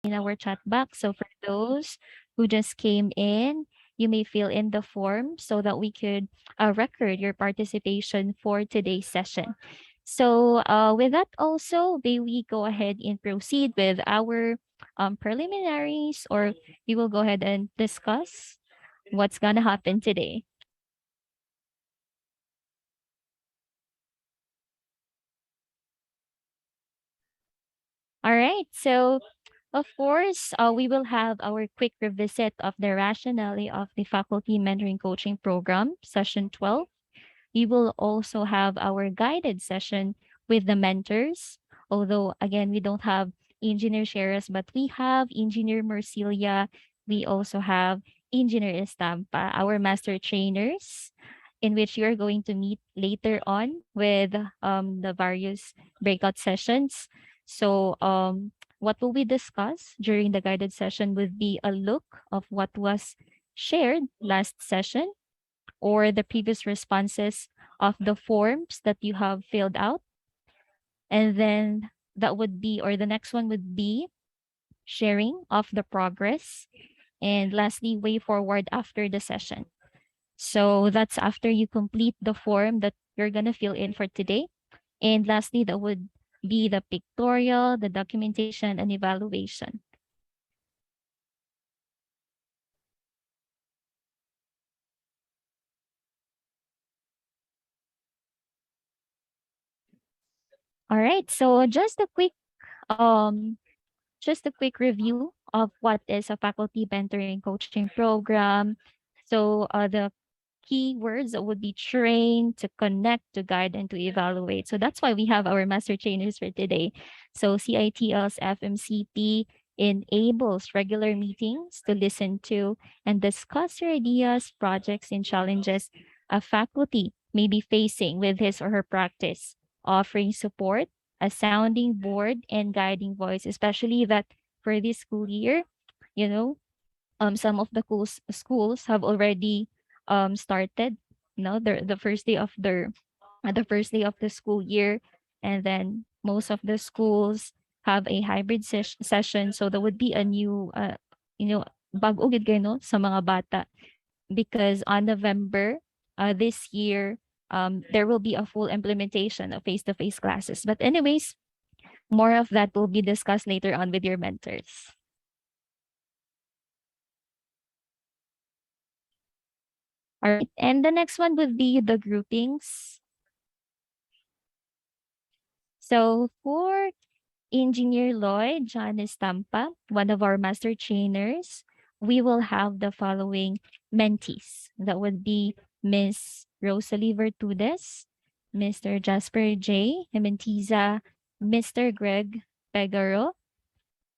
in our chat box. So for those who just came in, you may fill in the form so that we could record your participation for today's session. So with that also, may we go ahead and proceed with our preliminaries, or we will go ahead and discuss what's gonna happen today. All right. So, of course, we will have our quick revisit of the rationale of the Faculty Mentoring Coaching Program, session 12. We will also have our guided session with the mentors. Although, again, we don't have Engineer Sheras, but we have Engineer Marcilia. We also have Engineer Estampa, our master trainers, in which you are going to meet later on with the various breakout sessions. So, what will we discuss during the guided session would be a look of what was shared last session or the previous responses of the forms that you have filled out. And then that would be, or the next one would be sharing of the progress. And lastly, way forward after the session. So that's after you complete the form that you're going to fill in for today. And lastly, that would be the pictorial, the documentation, and evaluation. All right. So just a quick review of what is a faculty mentoring coaching program. So the keywords that would be train, to connect, to guide, and to evaluate. So that's why we have our master trainers for today. So CITL's FMCP enables regular meetings to listen to and discuss your ideas, projects, and challenges a faculty may be facing with his or her practice, offering support, a sounding board, and guiding voice, especially that for this school year, you know, some of the schools have already started, the first day of the first day of the school year, and then most of the schools have a hybrid session, so there would be a new bago gid kayo, no, sa mga bata, because on November this year there will be a full implementation of face-to-face classes. But anyways, more of that will be discussed later on with your mentors. All right. And the next one would be the groupings. So for Engineer Lloyd John Estampa, one of our master trainers, we will have the following mentees. That would be Miss Rosalie Vertudes, Mr. Jasper J. Himentiza, Mr. Greg Pegaro,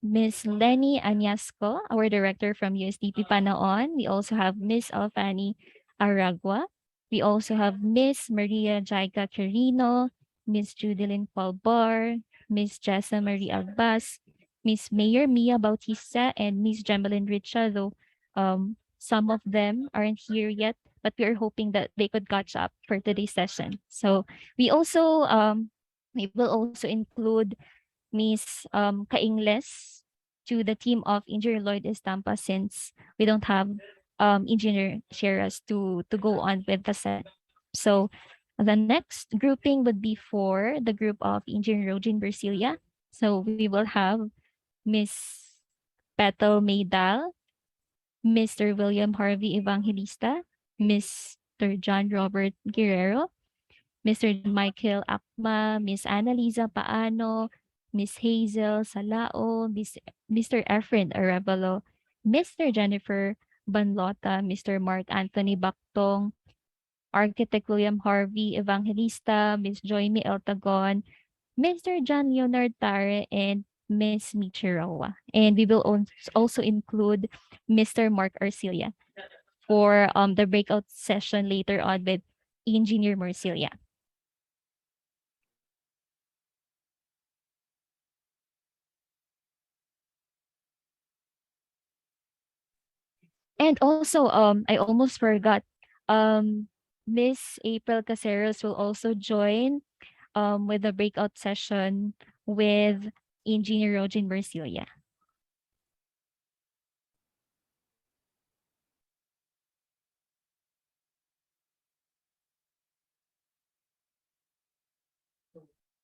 Miss Lenny Añasco, our director from USTP Panaon. We also have Miss Alfani Aragua. We also have Miss Maria Jaica Quirino, Miss Judilyn Palbar, Miss Jessa Marie Agbas, Miss Mayor Mia Bautista, and Miss Jemelyn Richa, though some of them aren't here yet, but we are hoping that they could catch up for today's session. So we also we will also include Miss Kaingles to the team of Engineer Lloyd Estampa, since we don't have Engineer Sheras to go on with the set. So the next grouping would be for the group of Engineer Rogin Bersilia. So we will have Miss Petal Maydal, Mr. William Harvey Evangelista, Mr. John Robert Guerrero, Mr. Michael Akma, Miss Annalisa Paano, Miss Hazel Salao, Mr. Efren Arevalo, Mr. Jennifer Banlota, Mr. Mark Anthony Bactong, Architect William Harvey Evangelista, Miss Joyme Eltagon, Mr. John Leonard Tare, and Miss Michirawa. And we will also include Mr. Mark Arcilia for the breakout session later on with Engineer Marcilia. And also, I almost forgot, um, Miss April Caceros will also join with the breakout session with Engineer Rogin Bersilia.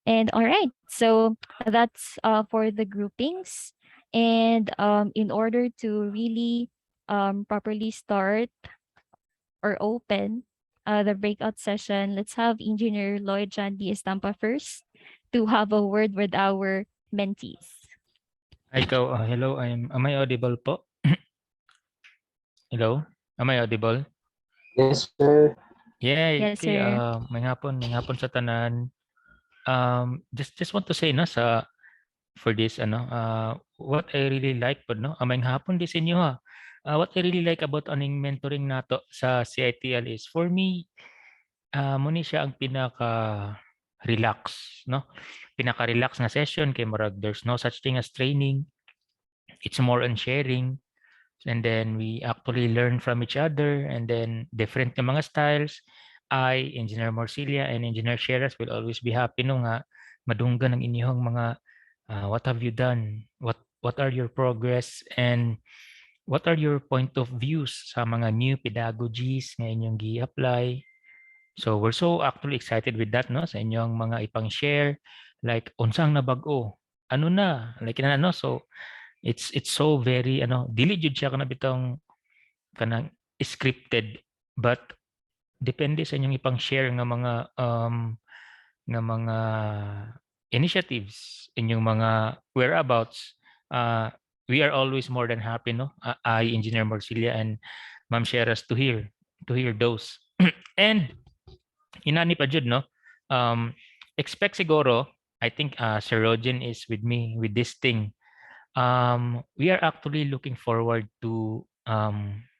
And all right, so that's for the groupings. And in order to really properly start or open the breakout session, let's have Engineer Lloyd John D. Estampa first to have a word with our mentees. Hi, ikaw. Hello, am I audible po? Hello? Am I audible? Yes, sir. Yeah, Yes, okay. sir. May hapon sa tanan. Just want to say no sa for this what I really like po no. May hapon din sa inyo ha. What I really like about aning mentoring nato sa CITL is for me muni siya ang pinaka relax no. Pinaka relax na session kay murag there's no such thing as training. It's more on sharing. And then we actually learn from each other, and then different na mga styles. I, Engineer Morcilia, and Engineer Sheras will always be happy no nga madunggan ang inyong mga what have you done, what are your progress, and what are your point of views sa mga new pedagogies nga inyong gi-apply. So we're so actually excited with that no sa inyong mga ipang share, like unsang nabag-o, ano na like na no. So it's so very dili jud siya kana bitong kanang scripted, but depende sa inyong ipang share nga mga initiatives, inyong mga whereabouts. uh, we are always more than happy no. I, Engineer Morcilia, and Ma'am Sheras to hear those. And inani pa jud no. Expect siguro, I think Sir Rogen is with me with this thing. We are actually looking forward to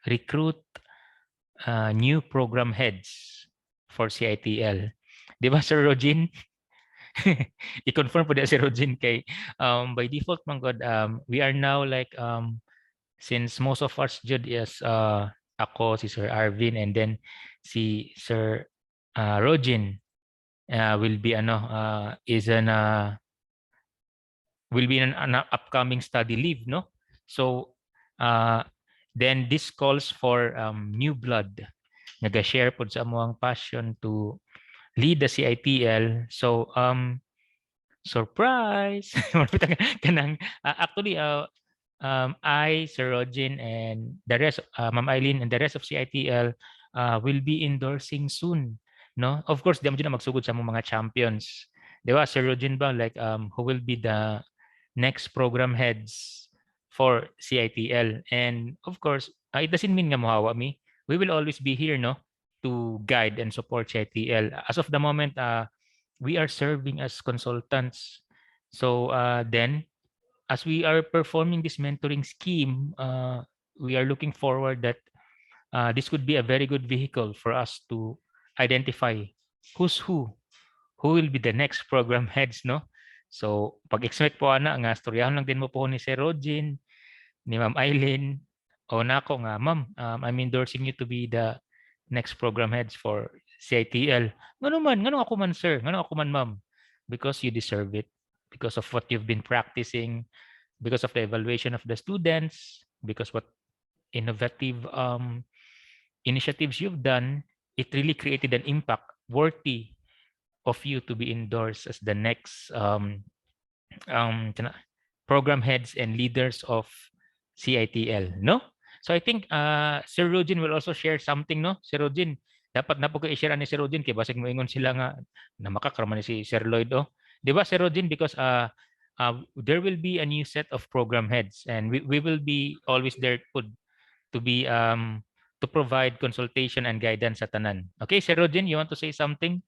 recruit new program heads for CITL. Di ba, Sir Rogin? I-confirm po na si Rogin kay by default man God, we are now like since most of us jud is ako, si Sir Arvin, and then si Sir Rogin will be is an will be an upcoming study leave, no? So, uh, then this calls for new blood. Nag-share po sa amuang passion to lead the CITL. So, surprise! Kanang, actually, I, Sir Rogin, and the rest, Ma'am Eileen, and the rest of CITL will be endorsing soon. No, of course, di mo dyan na magsugod sa mga champions. Di ba, Sir Rogin ba, like, who will be the next program heads for CITL. And of course, it doesn't mean nga mohawa mi. We will always be here, no, to guide and support CITL. As of the moment, we are serving as consultants. So then, as we are performing this mentoring scheme, we are looking forward that this could be a very good vehicle for us to identify who's who will be the next program heads, no? So, pag-expect po ana nga storyahan lang din mo po ni Sir Rogin, ni Ma'am Eileen, o nako nga, Ma'am, I'm endorsing you to be the next program heads for CITL. Ngano ako man, sir? Ngano ako man, Ma'am? Because you deserve it. Because of what you've been practicing, because of the evaluation of the students, because what innovative initiatives you've done, it really created an impact worthy of you to be endorsed as the next program heads and leaders of CITL, no? So I think Sir Rogin will also share something, no? Sir Rogin, dapat na po kayo i-share ni Sir Rogin kay basig moingon sila nga na makakarama ni si Sir Lloyd, oh. 'Di ba Sir Rogin, because there will be a new set of program heads, and we will be always there to be to provide consultation and guidance sa tanan. Okay, Sir Rogin, you want to say something?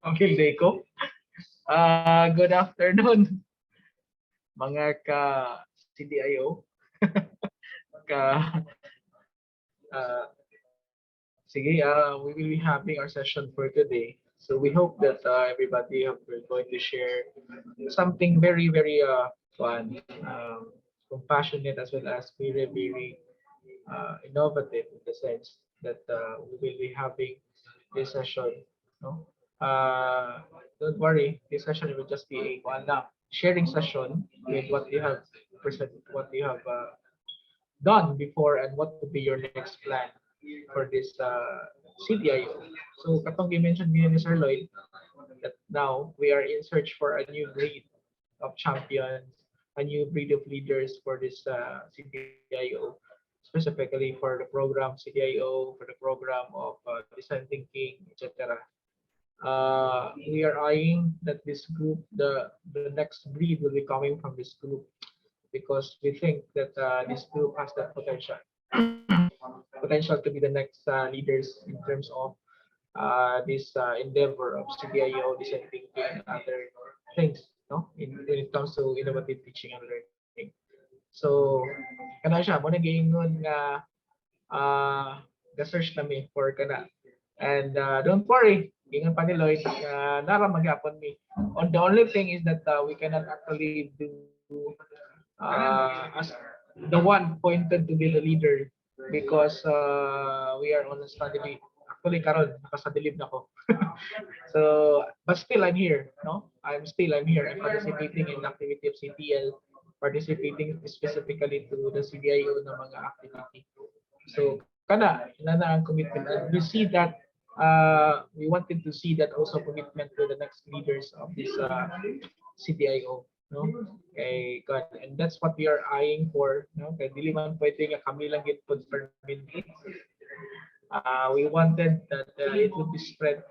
Okay, Deco. Good afternoon, mga ka-CDIO. ka, uh, sige, we will be having our session for today. So we hope that everybody we're going to share something very, very fun, compassionate, as well as very, very innovative in the sense that we will be having this session. No? Don't worry, this session will just be a one sharing session with what you have presented, what you have done before, and what would be your next plan for this CDIO. So, katong i-mention niya ni Sir Lloyd, that now we are in search for a new breed of champions, a new breed of leaders for this CDIO, specifically for the program CDIO, for the program of design thinking, etc. We are eyeing that this group, the next breed will be coming from this group because we think that this group has that potential, potential to be the next leaders in terms of this endeavor of CDIO, design thinking, and other things, no? When it comes to innovative teaching and learning. So, kana siya, mo nag-iingon nga the-search nami for kana. And don't worry, ingon pa ni Lloyd, nara magyapon mi. The only thing is that we cannot actually do as the one pointed to be the leader because we are on a study leave. Actually, karon naka-study leave na ko. So, but still I'm here, no? I'm here. I'm participating in the activity of CTL, participating specifically to the CDIO na mga activity. So, kana na ang commitment. And we see that we wanted to see that also commitment to the next leaders of this CDIO, no? Kay God, and that's what we are eyeing for, no? Kay dili man pwede nga kami lang gid pud permanently. We wanted that it would be spread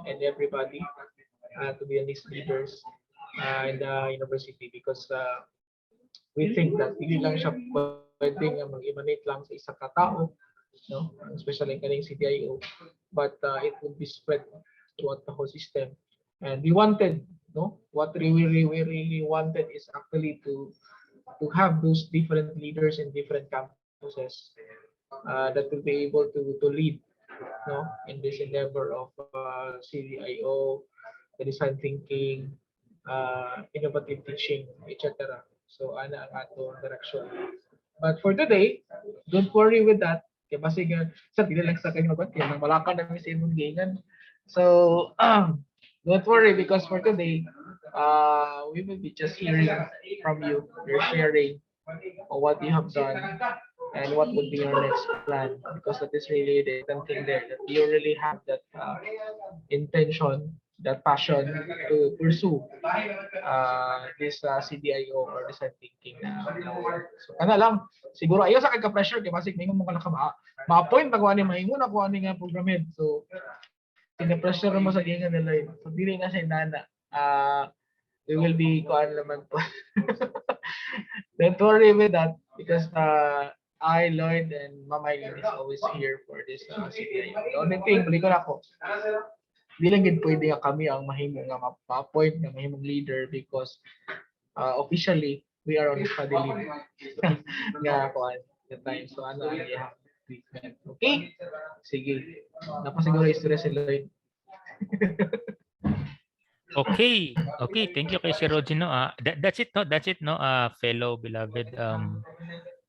and everybody to be these leaders in the university because we think that hindi lang siya pwedeng mag-emanate lang sa isa ka tao, no? Especially kaning CDIO, but it would be spread throughout the whole system. And we wanted, no? What we really wanted is actually to have those different leaders in different campuses that will be able to lead, no, in this endeavor of CDIO, the design thinking, innovative teaching, etc. So ana ang ato direction. But for today, don't worry with that. Kaya basig sa dili lang sa kanya ba kaya nang malaka na mi sa imong gingan. So don't worry because for today, we will be just hearing from you, your sharing on what you have done and what would be your next plan because that is really the important thing there that you really have that intention, that passion to pursue this CDIO or design thinking so kana lang siguro ayo sa kay pressure kay basig mingon mo ka ma-appoint pag ani mahingon ako ani nga program head so pina-pressure mo sa gingan nila so dili na sa nana we will be kuan naman po. Don't worry with that because I, Lloyd, and Mama Eileen is always here for this CPI. The only thing, balik ko na ako, di lang gid pwede nga kami ang mahimo nga ma-appoint nga mahimong leader because officially we are on study leave. Nga kuan the time so ano ang iya treatment. Okay? Sige. Napasiguro istorya si Lloyd. Okay. Okay. Thank you kay Sir Roger, no. That's it, no. That's it, no. Fellow beloved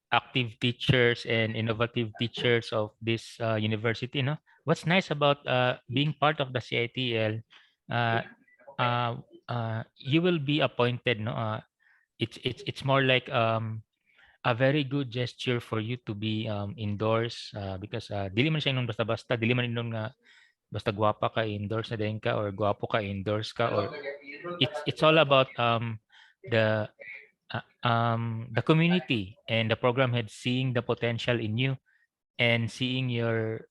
active teachers and innovative teachers of this university, no. What's nice about being part of the CITL, uh, you will be appointed, no. It's more like a very good gesture for you to be indoors because dili man siya inon basta-basta, dili man inon nga basta guwapa ka indoors na din ka or guwapo ka indoors ka or it's all about the community and the program head seeing the potential in you and seeing your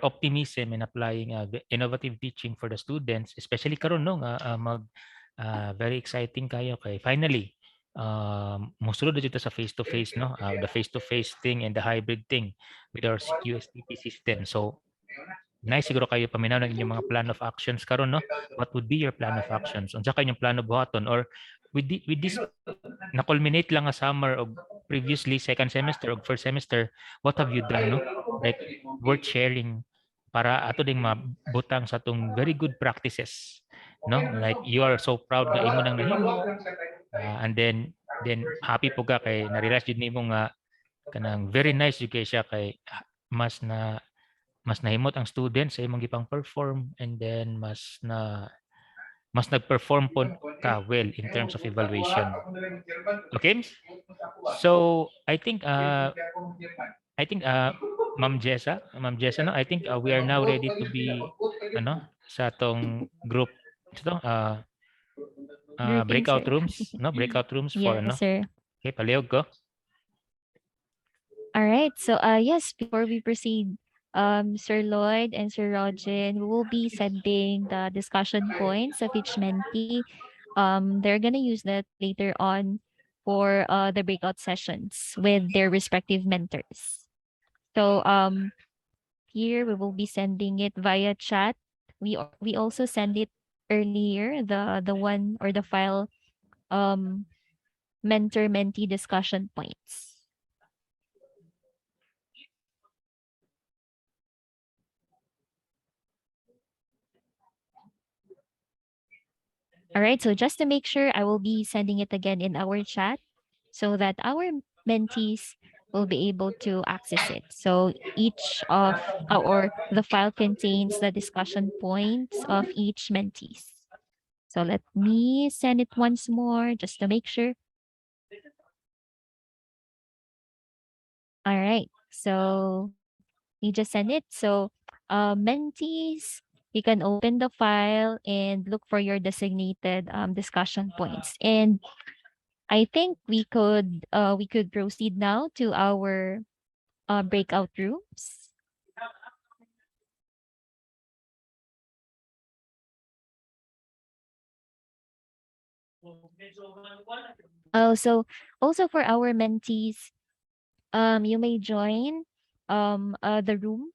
optimism in applying innovative teaching for the students, especially karon no nga mag very exciting kayo kay finally mosulod na dito sa face to face, no, the face to face thing and the hybrid thing with our USTP system. So nice siguro kayo paminaw ng inyong mga plan of actions karon, no. What would be your plan of actions unsa kayong plano buhaton or with this na culminate lang nga summer of previously second semester or first semester, what have you done, no, like worth sharing para ato ding mabutang sa tong very good practices, no, like you are so proud nga imo nang nahimo and then happy po ka kay na-realize jud nimo nga kanang very nice jud kay siya kay mas na mas nahimot ang student sa imong gipang perform and then mas nag-perform pod ka well in terms of evaluation. Okay? So I think Ma'am Jessa, no, I think we are now ready to be ano sa atong group ito, Grouping, breakout sir. rooms, no? Breakout rooms for Yes, ano? sir. Okay, palihog ko. All right. So, yes, before we proceed, Sir Lloyd and Sir Rogen, we will be sending the discussion points of each mentee. They're gonna use that later on for the breakout sessions with their respective mentors. So, here we will be sending it via chat. We also send it earlier, the one or the file mentor mentee discussion points. All right, so just to make sure, I will be sending it again in our chat so that our mentees will be able to access it. So each of or the file contains the discussion points of each mentees. So let me send it once more just to make sure. All right, so you just send it. So mentees, you can open the file and look for your designated discussion points. And I think we could proceed now to our breakout rooms. Oh, so also for our mentees, you may join the room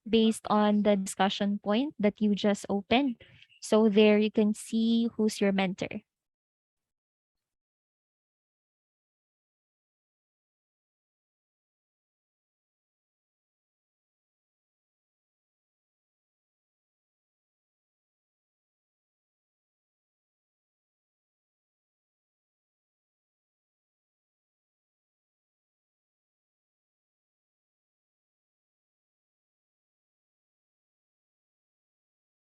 based on the discussion point that you just opened. So there you can see who's your mentor.